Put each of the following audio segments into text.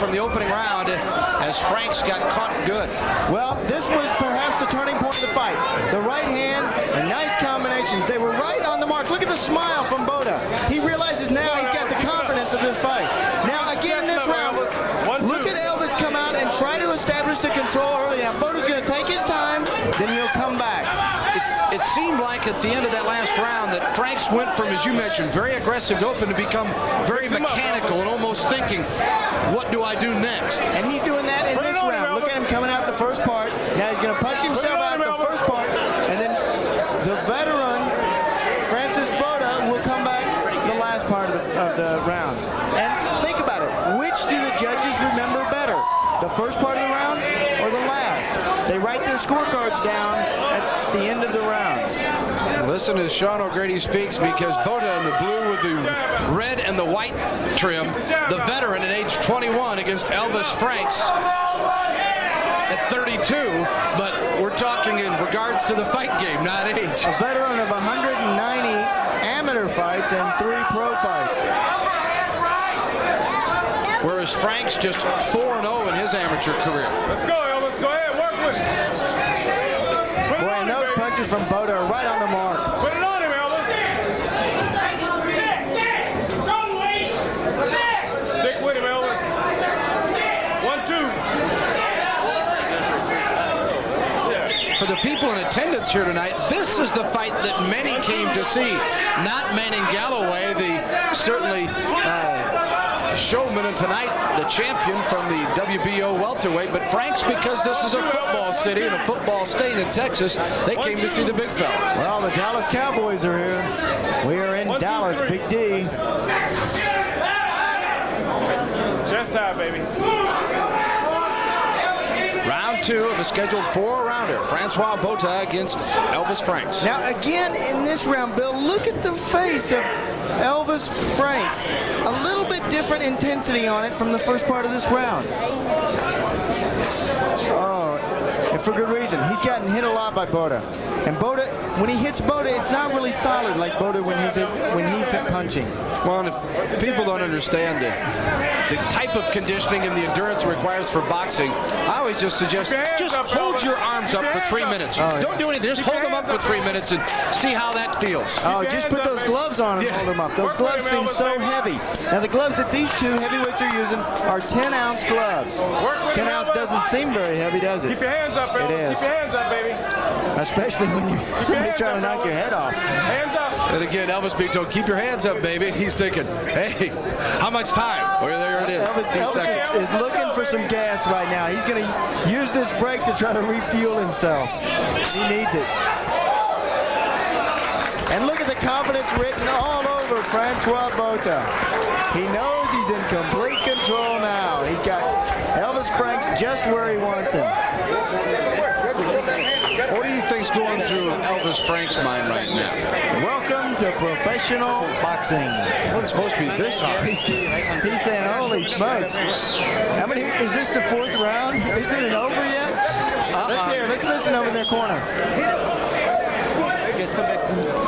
from the opening round as Franks got caught good. Well, this was perhaps the turning point of the fight. The right hand and nice combinations. They were right on the mark. Look at the smile from Botha. He realizes now he's got the confidence of this fight. Now, again, in this round, look at Elvis come out and try to establish the control early. Now, Botha's going to take his time, then he'll come back. It seemed like at the end of that last round that Franks went from, as you mentioned, very aggressive to open to become very mechanical and almost thinking, what do I do next? And he's doing that in this round. Look at him coming out the first part. Now he's going to punch himself out the first part, and then the veteran, Francois Botha, will come back the last part of the round. And think about it. Which do the judges remember better? The first part of the round or the last? They write their scorecards down at the end of the rounds. Listen as Sean O'Grady speaks, because Botha in the blue with the red and the white trim, the veteran at age 21 against Elvis Franks at 32, but we're talking in regards to the fight game, not age. A veteran of 190 amateur fights and 3 pro fights. Whereas Franks just 4-0 in his amateur career. Let's go, Elvis. Go ahead, work with it. Boy, and those punches from Botha are right on the mark. Put it on him, Elvis. Stick with him, Elvis. 1, 2. For the people in attendance here tonight, this is the fight that many came to see. Not Manning Galloway, the certainly showman, and tonight the champion from the WBO welterweight, but Franks, because this is a football city and a football state in Texas, they came to see the big fella. Well, the Dallas Cowboys are here. We are in Dallas, Big D. Chest high, baby. Round 2 of a scheduled 4-rounder. Francois Botha against Elvis Franks. Now, again, in this round, Bill, look at the face of Elvis Franks. A little bit different intensity on it from the first part of this round. Oh, and for good reason. He's gotten hit a lot by Botha. And Botha, when he hits Botha, it's not really solid like Botha when he's punching. Well, and if people don't understand the type of conditioning and the endurance it requires for boxing, I always just suggest just hold your arms up for 3 minutes. Don't do anything. Just hold them up for 3 minutes and see how that feels. Oh, just put those gloves on and hold them up. Those gloves seem so heavy. Now, the gloves that these two heavyweights are using are 10-ounce gloves. 10-ounce doesn't seem very heavy, does it? Keep your hands up, Elvis. It is. Keep your hands up, baby. Especially when somebody's trying to knock your head off. Hands up. And again, Elvis being told, keep your hands up, baby. And he's thinking, hey, how much time? Well, there it is. Elvis is looking for some gas right now. He's going to use this break to try to refuel himself. He needs it. And look at the confidence written all over Francois Botha. He knows he's in complete control now. He's got Elvis Franks just where he wants him. What do you think's going through Elvis Franks' mind right now? Welcome to professional boxing. Well, it's supposed to be this hard. He's saying, holy smokes. How many? Is this the 4th round? Isn't it over yet? Let's hear. Let's listen over in their corner.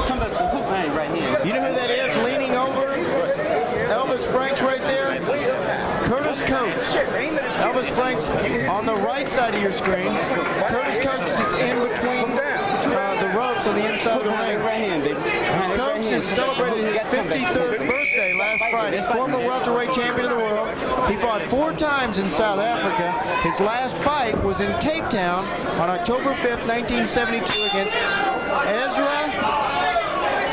Come back to hook line right here. You know who that is leaning over Elvis Franks right there? Curtis Coates. Elvis Franks on the right side of your screen. Curtis Coates is in between the ropes on the inside of the ring. Right hand, baby. Coates has celebrated his 53rd birthday last Friday. Former welterweight champion of the world. He fought 4 times in South Africa. His last fight was in Cape Town on October 5th, 1972 against Ezra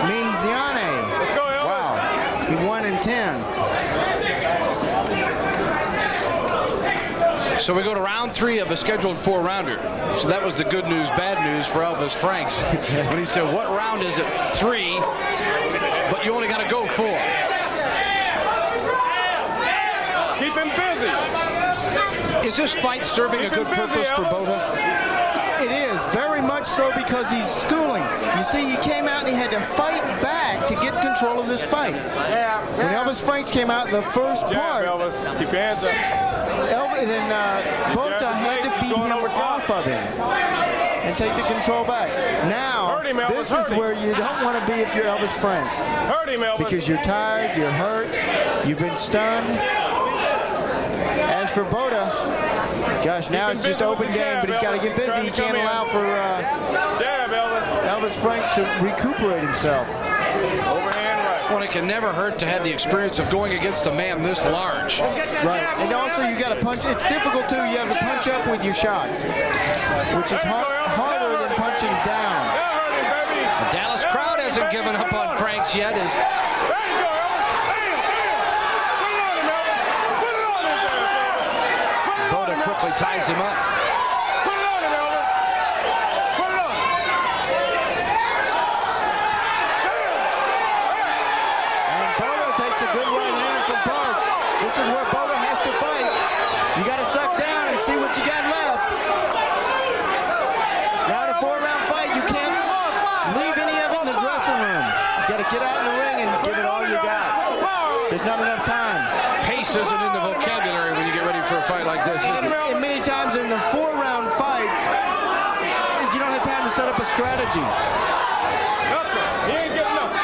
Minziane. Wow. He won in 10. So we go to round 3 of a scheduled 4-rounder. So that was the good news, bad news for Elvis Franks. When he said, what round is it? 3, but you only got to go 4. Keep him busy. Is this fight serving a good purpose for Botha? It is, very much so, because he's schooling. You see, he came out and he had to fight back to get control of this fight. When Elvis Franks came out in the first part, Elvis. Keep your hands up. Elvis and Botha had to beat him off of him and take the control back. Now, this is where you don't want to be if you're Elvis Franks. Hurt him, Elvis. Because you're tired, you're hurt, you've been stunned. As for Botha, gosh, now it's just open game, but he's got to get busy. He can't allow for Elvis Franks to recuperate himself. Overhand right. Well, it can never hurt to have the experience of going against a man this large. Right, and also you got to punch. It's difficult too. You have to punch up with your shots, which is harder than punching down. The Dallas crowd hasn't given up on Franks yet. Botha quickly ties him up. This is where Botha has to fight. You got to suck down and see what you got left. Now in a 4-round fight, you can't leave any of it in the dressing room. You got to get out in the ring and give it all you got. There's not enough time. Pace isn't in the vocabulary when you get ready for a fight like this, is it? And many times in the 4-round fights, you don't have time to set up a strategy. He ain't getting up.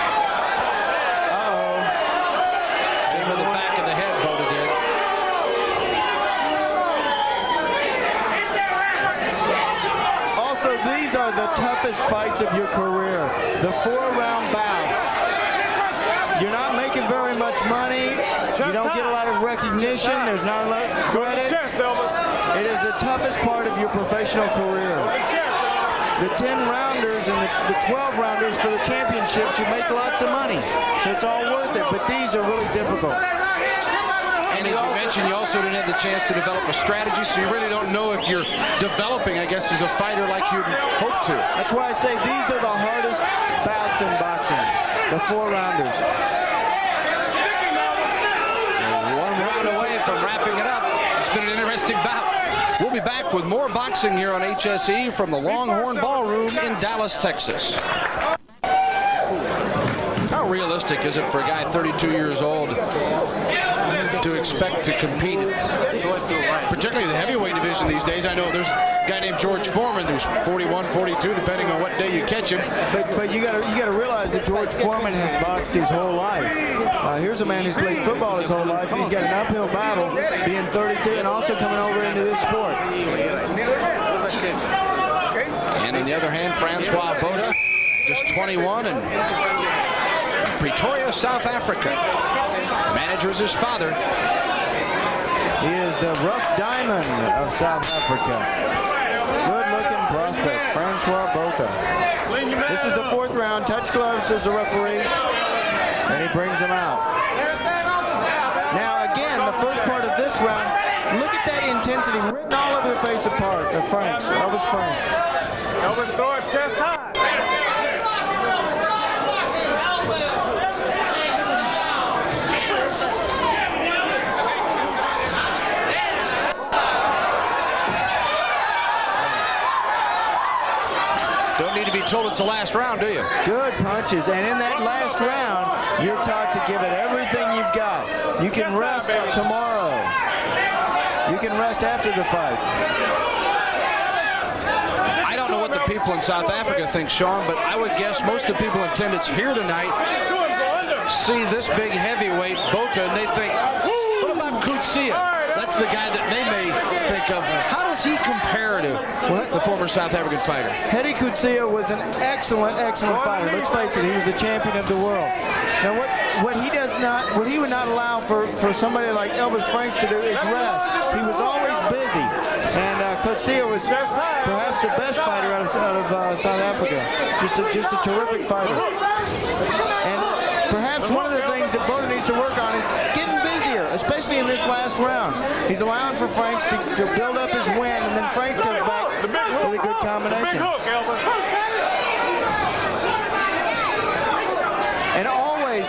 Also, these are the toughest fights of your career. The 4-round bouts. You're not making very much money. You don't get a lot of recognition. There's not a lot of credit. It is the toughest part of your professional career. The 10-rounders and the 12-rounders for the championships, you make lots of money. So it's all worth it. But these are really difficult. And as you mentioned, you also didn't have the chance to develop a strategy, so you really don't know if you're developing, I guess, as a fighter like you'd hope to. That's why I say these are the hardest bouts in boxing, the 4-rounders. One round away from wrapping it up. It's been an interesting bout. We'll be back with more boxing here on HSE from the Longhorn Ballroom in Dallas, Texas. How realistic is it for a guy 32 years old to expect to compete, particularly the heavyweight division these days? I know there's a guy named George Foreman who's 41, 42, depending on what day you catch him. But you got to realize that George Foreman has boxed his whole life. Here's a man who's played football his whole life. He's got an uphill battle, being 32 and also coming over into this sport. And on the other hand, Francois Botha, just 21 and Pretoria, South Africa. Manager is his father. He is the rough diamond of South Africa. Good-looking prospect, Francois Botha. This is the 4th round. Touch gloves, says the referee. And he brings him out. Now, again, the first part of this round, look at that intensity written all over the face of Franks, Elvis Franks. Elvis throw it chest high. Don't need to be told it's the last round, do you? Good punches, and in that last round, you're taught to give it everything you've got. You can rest tomorrow. You can rest after the fight. I don't know what the people in South Africa think, Sean, but I would guess most of the people in attendance here tonight see this big heavyweight, Botha, and they think, what about Coetzee? That's the guy that they may think of. How does he compare to the former South African fighter? Hedi Coetzee was an excellent fighter. Let's face it, he was the champion of the world. Now, what he would not allow for somebody like Elvis Franks to do is rest. He was always busy, and Coetzee was perhaps the best fighter out of South Africa. Just a terrific fighter. And perhaps one of the things that Botha needs to work on is getting busier, especially in this last round. He's allowing for Franks to build up his win, and then Franks comes back with a good combination. And always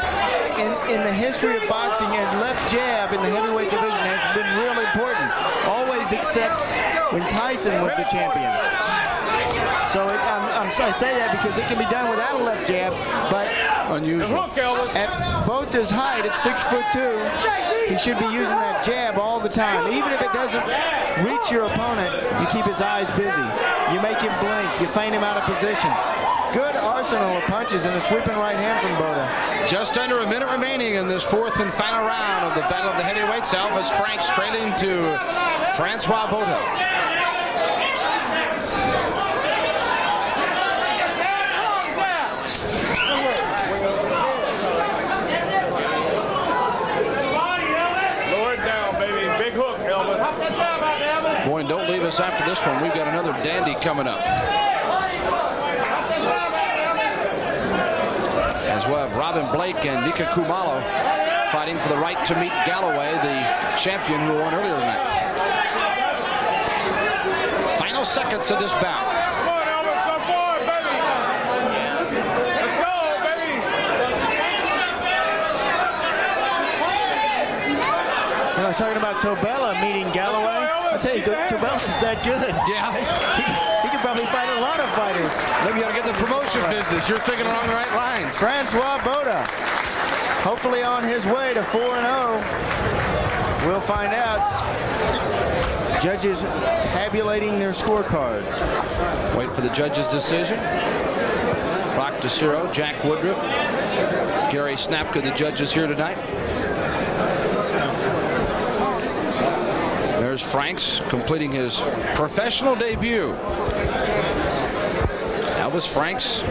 in the history of boxing, and left jab in the heavyweight division has been real important. Always except when Tyson was the champion. So I say that because it can be done without a left jab, but unusual. At Botha's height, at 6'2", he should be using that jab all the time. Even if it doesn't reach your opponent, you keep his eyes busy. You make him blink. You feint him out of position. good arsenal of punches and a sweeping right hand from Botha. Just under a minute remaining in this fourth and final round of the Battle of the Heavyweights. Elvis Franks trailing to Francois Botha. Boy, and don't leave us after this one. We've got another dandy coming up. As well as Robin Blake and Nika Kumalo fighting for the right to meet Galloway, the champion who won earlier tonight. Final seconds of this bout. Come on, Elvis, go forward, baby. Let's go, baby. I was talking about Tobella meeting Galloway. I tell you, Tobella's that good. Yeah. He could probably fight a lot of fighters. Maybe you ought to get the promotion business. You're thinking along the right lines. Francois Botha, hopefully on his way to 4-0. We'll find out. Judges tabulating their scorecards. Wait for the judge's decision. Rock DeCiro, Jack Woodruff, Gary Snapka, the judges here tonight. There's Franks completing his professional debut. Elvis Franks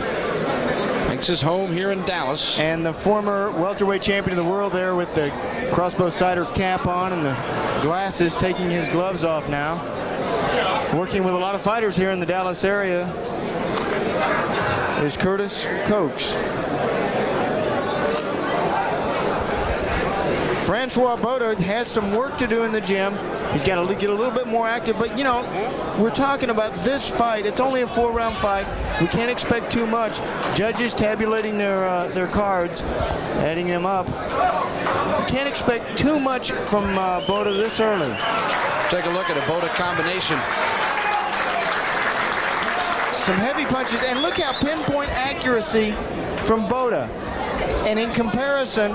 makes his home here in Dallas. And the former welterweight champion of the world there with the crossbow cider cap on and the glasses, taking his gloves off now. Working with a lot of fighters here in the Dallas area is Curtis Cokes. Francois Botha has some work to do in the gym. He's got to get a little bit more active, but you know, we're talking about this fight. It's only a 4-round fight. We can't expect too much. Judges tabulating their cards, adding them up. We can't expect too much from Botha this early. Take a look at a Botha combination. Some heavy punches, and look how pinpoint accuracy from Botha. And in comparison,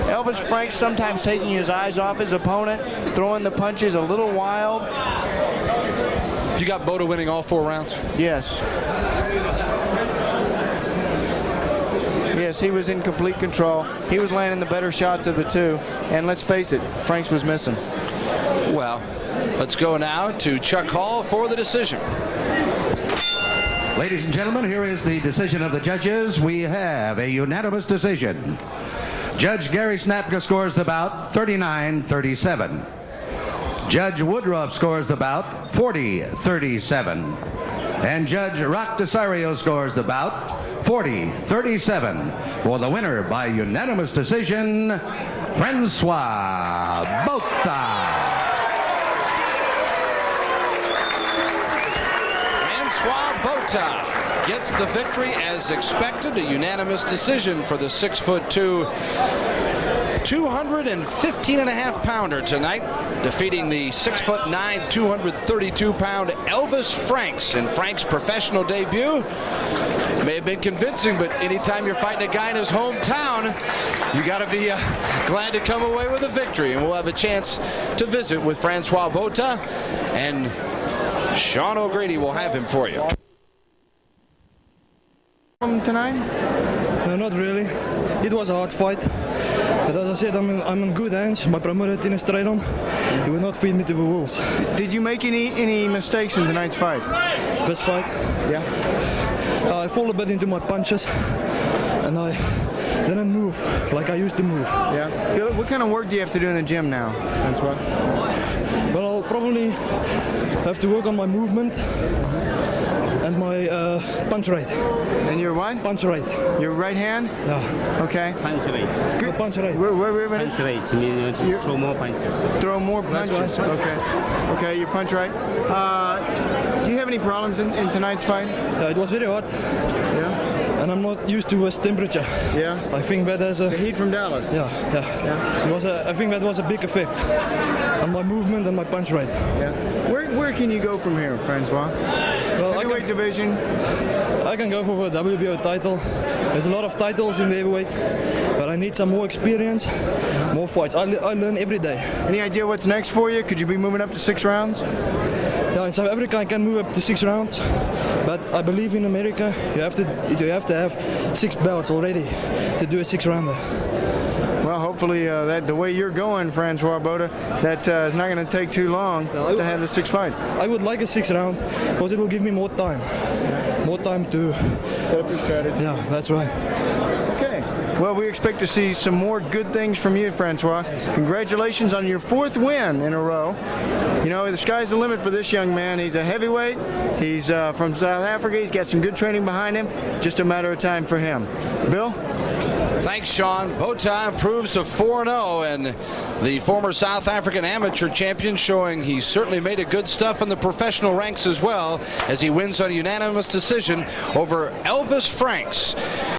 Elvis Franks sometimes taking his eyes off his opponent, throwing the punches a little wild. You got Botha winning all 4 rounds? Yes. Yes, he was in complete control. He was landing the better shots of the two. And let's face it, Franks was missing. Well, let's go now to Chuck Hall for the decision. Ladies and gentlemen, here is the decision of the judges. We have a unanimous decision. Judge Gary Snapka scores the bout 39-37. Judge Woodruff scores the bout 40-37. And Judge Rock DeCiro scores the bout 40-37. For the winner by unanimous decision, Francois Botha. Francois Botha gets the victory as expected. A unanimous decision for the 6'2", 215.5-pounder tonight, defeating the 6'9", 232-pound Elvis Franks in Franks' professional debut. May have been convincing, but anytime you're fighting a guy in his hometown, you got to be glad to come away with a victory. And we'll have a chance to visit with Francois Botha, and Sean O'Grady will have him for you. Tonight? No, not really. It was a hard fight. But as I said, I'm in good hands. My promoter, Tina Strijdom, he will not feed me to the wolves. Did you make any mistakes in tonight's fight? First fight, Yeah. I fall a bit into my punches, and I didn't move like I used to move. Yeah. What kind of work do you have to do in the gym now, Francois? Well, I'll probably have to work on my movement and my punch rate. And your what? Punch rate. Your right hand? Yeah. Okay. Punch rate. The punch rate. Wait. Punch rate means to throw more punches. Throw more punches. right. Okay. Okay, your punch right. Do you have any problems in tonight's fight? Yeah, it was very hot, Yeah. and I'm not used to West temperature. Yeah. I think that has a The heat from Dallas. yeah. It was I think that was a big effect on my movement and my punch rate. Yeah. Where can you go from here, Francois? Well, Heavyweight division. I can go for a WBO title. There's a lot of titles in the heavyweight, but I need some more experience, more fights. I learn every day. Any idea what's next for you? Could you be moving up to 6 rounds? Yeah, in South Africa I can move up to 6 rounds, but I believe in America you have to have 6 belts already to do a 6-rounder. Well, hopefully the way you're going, Francois Botha, that is not going to take too long to have the 6 fights. I would like a 6th round because it will give me more time. More time to set up your strategy. Yeah, that's right. Okay. Well, we expect to see some more good things from you, Francois. Congratulations on your 4th win in a row. You know, the sky's the limit for this young man. He's a heavyweight. He's from South Africa. He's got some good training behind him. Just a matter of time for him. Bill? Thanks, Sean. Botha improves to 4-0, and the former South African amateur champion showing he certainly made a good stuff in the professional ranks as well, as he wins on a unanimous decision over Elvis Franks.